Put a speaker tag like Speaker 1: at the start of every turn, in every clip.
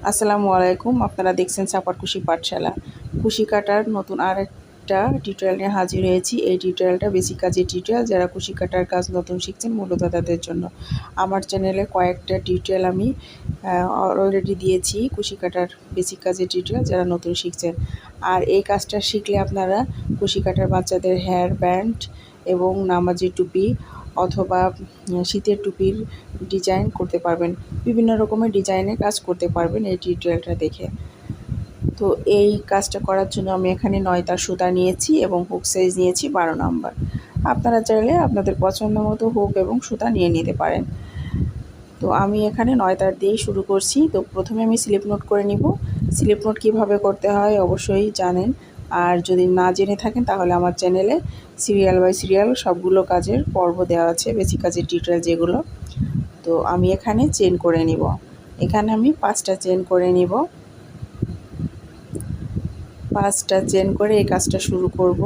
Speaker 1: আসসালামু আলাইকুম। আপনারা দেখছেন সাপার কুশি পাঠশালা। কুশি কাটার নতুন আরেকটা টিউটোরিয়াল নিয়ে হাজির হয়েছি। এই টিউটোরিয়ালটা বেসিক কাজের টিউটোরিয়াল। যারা কুশি কাটার কাজ নতুন শিখছেন মূলত তাদের জন্য। আমার চ্যানেলে কয়েকটা টিউটোরিয়াল আমি অলরেডি দিয়েছি, কুশি কাটার বেসিক কাজের টিউটোরিয়াল যারা নতুন শিখছেন। আর এই কাজটা শিখলে আপনারা কুশি কাটার বাচ্চাদের হেয়ার ব্যান্ড এবং নামাজি টুপি অথবা শীতের টুপির ডিজাইন করতে পারবেন। বিভিন্ন রকমের ডিজাইনের কাজ করতে পারবেন এই টিউটোরিয়ালটা দেখে। তো এই কাজটা করার জন্য আমি এখানে 9 তার সুতা নিয়েছি এবং হুক সাইজ নিয়েছি 12 নম্বর। আপনারা চাইলে আপনাদের পছন্দ মতো হুক এবং সুতা নিয়ে নিতে পারেন। তো আমি এখানে 9 তার দিয়েই শুরু করছি। তো প্রথমে আমি স্লিপ নোট করে নিব। স্লিপ নোট কীভাবে করতে হয় অবশ্যই জানেন, আর যদি না জেনে থাকেন তাহলে আমার চ্যানেলে সিরিয়াল বাই সিরিয়াল সবগুলো কাজের পর্ব দেওয়া আছে, বেসিক কাজের টিউটোরিয়াল যেগুলো। তো আমি এখানে চেন করে নিব। এখানে আমি 5টা চেন করে নিব। 5টা চেন করে এই কাজটা শুরু করব।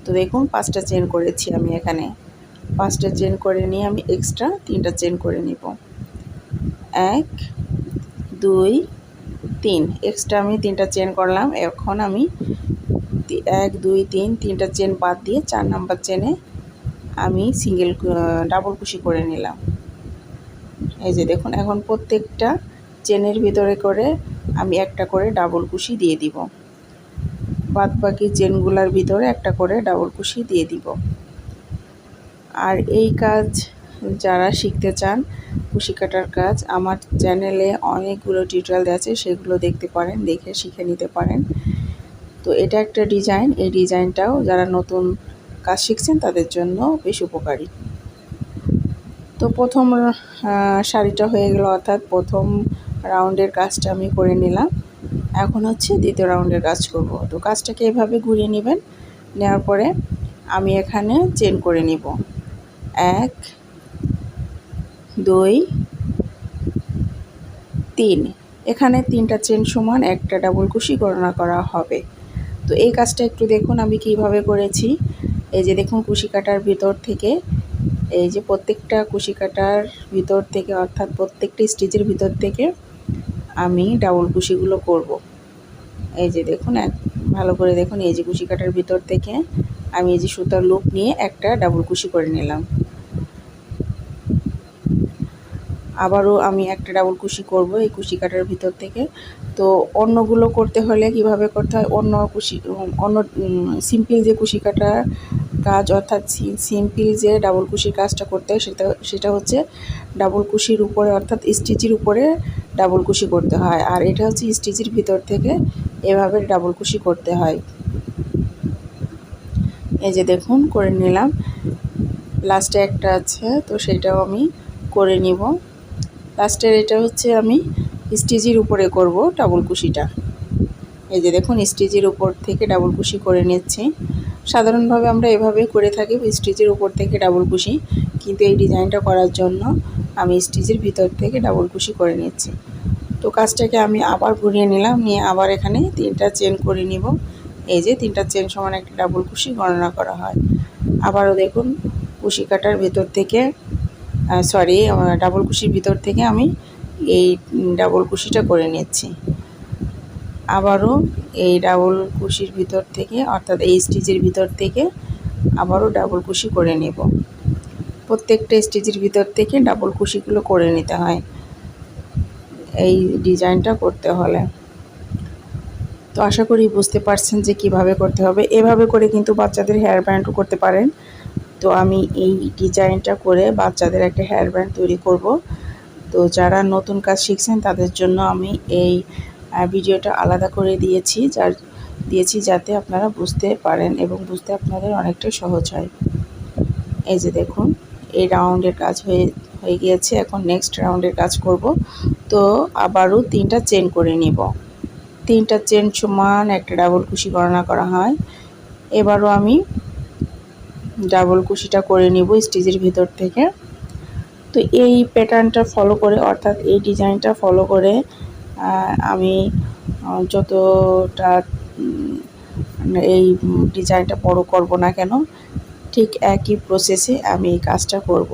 Speaker 1: তো দেখুন 5টা চেন করেছি আমি এখানে। 5টা চেন করে নিয়ে আমি এক্সট্রা 3টা চেন করে নিব। 1 2 3 এক্সট্রা আমি 3টা চেন করলাম। এখন আমি 1 2 3 3টা চেন বাদ দিয়ে 4 নাম্বার চেনে আমি ডাবল কুশি করে নিলাম। এই যে দেখুন, এখন প্রত্যেকটা চেনের ভিতরে করে আমি একটা করে ডাবল কুশি দিয়ে দিব। বাদ বাকি চেনগুলোর ভিতরে একটা করে ডাবল কুশি দিয়ে দিব। আর এই কাজ যারা শিখতে চান, কুশি কাটার কাজ, আমার চ্যানেলে অনেকগুলো টিউটোরিয়াল আছে, সেগুলো দেখতে পারেন, দেখে শিখে নিতে পারেন। তো এটা একটা ডিজাইন, এই ডিজাইনটাও যারা নতুন কাজ শিখছেন তাদের জন্য বেশ উপকারী। তো প্রথম শাড়িটা হয়ে গেল, অর্থাৎ প্রথম রাউন্ডের কাজটা আমি করে নিলাম। এখন হচ্ছে দ্বিতীয় রাউন্ডের কাজ করব। তো কাজটাকে এভাবে ঘুরিয়ে নেবেন। নেওয়ার পরে আমি এখানে চেন করে নিব। 1 2 3 এখানে 3টা চেন সমান একটা ডাবল কুশি গণনা করা হবে। তো এই কাজটা একটু দেখুন আমি কিভাবে করেছি। এই যে দেখুন, কুশি কাটার ভিতর থেকে, এই যে প্রত্যেকটা কুশি কাটার ভিতর থেকে, অর্থাৎ প্রত্যেকটা স্টিচের ভিতর থেকে আমি ডাবল কুশিগুলো করব। এই যে দেখুন, ভালো করে দেখুন, এই যে কুশি কাটার ভিতর থেকে আমি এই যে সুতার লুপ নিয়ে একটা ডাবল কুশি করে নিলাম। আবারও আমি একটা ডাবল কুশি করব এই কুশি কাটার ভিতর থেকে। তো অন্যগুলো করতে হলে কিভাবে করতে হয়, অন্য সিম্পল যে কুশি কাটার কাজ, অর্থাৎ সিম্পল যে ডাবল কুশির কাজটা করতে হয় সেটা হচ্ছে ডাবল কুশির উপরে, অর্থাৎ স্টিচের উপরে ডাবল কুশি করতে হয়। আর এটা হচ্ছে স্টিচের ভিতর থেকে এভাবে ডাবল কুশি করতে হয়। এই যে দেখুন করে নিলাম। লাস্টে একটা আছে, তো সেটাও আমি করে নিব। লাস্টের এটা হচ্ছে আমি স্টিচের উপরে করব ডাবল কুশিটা। এই যে দেখুন, স্টিচের উপর থেকে ডাবল কুশি করে নিচ্ছি। সাধারণভাবে আমরা এভাবেই করে থাকি, স্টিচের উপর থেকে ডাবল কুশি, কিন্তু এই ডিজাইনটা করার জন্য আমি স্টিচের ভিতর থেকে ডাবল কুশি করে নিচ্ছি। তো কাজটাকে আমি আবার ঘুরিয়ে নিলাম, নিয়ে আবার এখানে 3টা চেন করে নিব। এই যে 3টা চেন সমান একটা ডাবল কুশি গণনা করা হয়। আবারও দেখুন, কুশি কাটার ভিতর থেকে ডাবল কুশির ভিতর থেকে আমি এই ডাবল কুশিটা করে নিচ্ছি। আবারও এই ডাবল কুশির ভিতর থেকে, অর্থাৎ এই স্টিচের ভিতর থেকে আবারও ডাবল কুশি করে নেব। প্রত্যেকটা স্টিচের ভিতর থেকে ডাবল কুশিগুলো করে নিতে হয় এই ডিজাইনটা করতে হলে। তো আশা করি বুঝতে পারছেন যে কিভাবে করতে হবে। এভাবে করে কিন্তু বাচ্চাদের হেয়ার ব্যান্ডও করতে পারেন। তো আমি এই ডিজাইনটা করে বাচ্চাদের একটা হেয়ার ব্যান্ড তৈরি করব। তো যারা নতুন কাজ শিখছেন তাদের জন্য আমি এই ভিডিওটা আলাদা করে দিয়েছি যাতে আপনারা বুঝতে পারেন এবং বুঝতে আপনাদের অনেকটা সহজ হয়। এই যে দেখুন, এই রাউন্ডের কাজ হয়ে গিয়েছে। এখন নেক্সট রাউন্ডের কাজ করব। তো আবারও 3টা চেন করে নিব। 3টা চেন সমান একটা ডাবল কুশি গণনা করা হয়। এবারও আমি ডাবল কুশিটা করে নিব স্টিচের ভিতর থেকে। তো এই প্যাটার্নটা ফলো করে, অর্থাৎ এই ডিজাইনটা ফলো করে আমি যতটা এই ডিজাইনটা বড় করব না কেন, ঠিক একই প্রসেসে আমি এই কাজটা করব।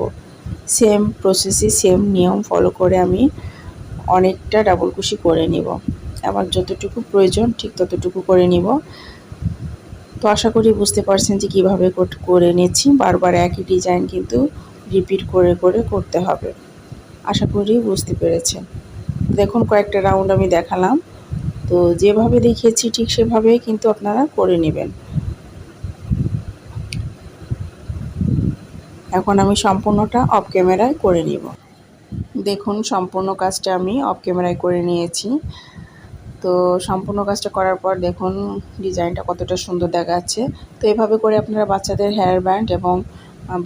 Speaker 1: সেম প্রসেসে সেম নিয়ম ফলো করে আমি অনেকটা ডাবল কুশি করে নিব। আমার যতটুকু প্রয়োজন ঠিক ততটুকু করে নিব। তো আশা করি বুঝতে পারছেন যে কীভাবে করে নিচ্ছি। বারবার একই ডিজাইন কিন্তু রিপিট করে করে করতে হবে। আশা করি বুঝতে পেরেছেন। দেখুন কয়েকটা রাউন্ড আমি দেখালাম, তো যেভাবে দেখিয়েছি ঠিক সেভাবেই কিন্তু আপনারা করে নেবেন। এখন আমি সম্পূর্ণটা অফ ক্যামেরায় করে নিব। দেখুন সম্পূর্ণ কাজটা আমি অফ ক্যামেরায় করে নিয়েছি। তো সম্পূর্ণ কাজটা করার পর দেখুন ডিজাইনটা কতটা সুন্দর দেখাচ্ছে। তো এভাবে করে আপনারা বাচ্চাদের হেয়ার ব্যান্ড এবং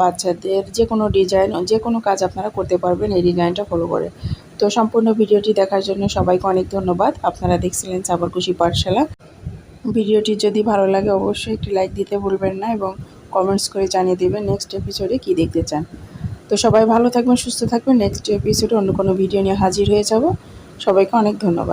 Speaker 1: বাচ্চাদের যে কোনো ডিজাইন, যে কোনো কাজ আপনারা করতে পারবেন এই ডিজাইনটা ফলো করে। তো সম্পূর্ণ ভিডিওটি দেখার জন্য সবাইকে অনেক ধন্যবাদ। আপনারা দেখছিলেন সাবরকুশি পাঠশালা। ভিডিওটি যদি ভালো লাগে অবশ্যই একটি লাইক দিতে ভুলবেন না এবং কমেন্টস করে জানিয়ে দেবেন নেক্সট এপিসোডে কী দেখতে চান। তো সবাই ভালো থাকবেন, সুস্থ থাকবেন। নেক্সট এপিসোডে অন্য কোনো ভিডিও নিয়ে হাজির হয়ে যাব। সবাইকে অনেক ধন্যবাদ।